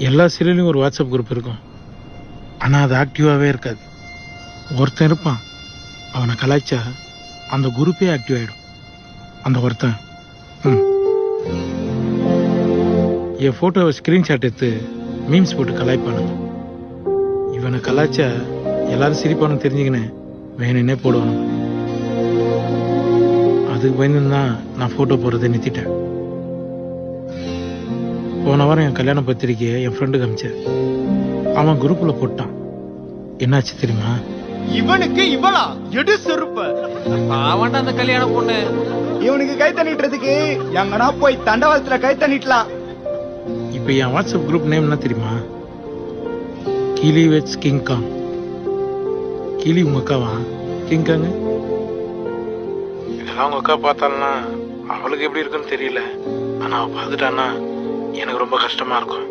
எல்லா சீரியலையும் ஒரு WhatsApp group இருக்கும். ஆனால் அது ஆக்டிவாகவே இருக்காது. ஒருத்தன் இருப்பான், அவனை கலாய்ச்சா அந்த குரூப்பே ஆக்டிவ் ஆகிடும். அந்த ஒருத்தன் என் ஃபோட்டோவை ஸ்க்ரீன்ஷாட் எடுத்து மீம்ஸ் போட்டு கலாய்ப்பானுங்க. இவனை கலாய்ச்சா எல்லாரும் சிரிப்பானு தெரிஞ்சுக்கினேன் வேணுன்னே போடுவானுங்க. அதுக்கு பயந்துதான் நான் ஃபோட்டோ போடுறதை நிறுத்திட்டேன். போன வாரம் என் கல்யாண பத்திரிக்கையை என் ஃப்ரெண்டுக்கு அமிச்சேன். அவன் குரூப்பில் போட்டான். என்னாச்சு தெரியுமா? இவனுக்கு இவளா எடு செருப்ப அவன்டா அந்த கல்யாண பொண்ணு. இவனுக்கு கை தண்ணிட்டுறதுக்கு எங்கன்னா போய் தண்டவாளத்துல கை தண்ணிட்டலாம். இப்போ என் வாட்ஸ்அப் குரூப் நேம் என்ன தெரியுமா? கிளி வெட்ஸ் கிங்காங். கிளி உங்க அக்காவா? கிங்காங்க இதெல்லாம் உங்க அக்கா பார்த்தாள்னா அவளுக்கு எப்படி இருக்குன்னு தெரியல. ஆனா அவ பார்த்துட்டான்னா எனக்கு ரொம்ப கஷ்டமா இருக்கும்.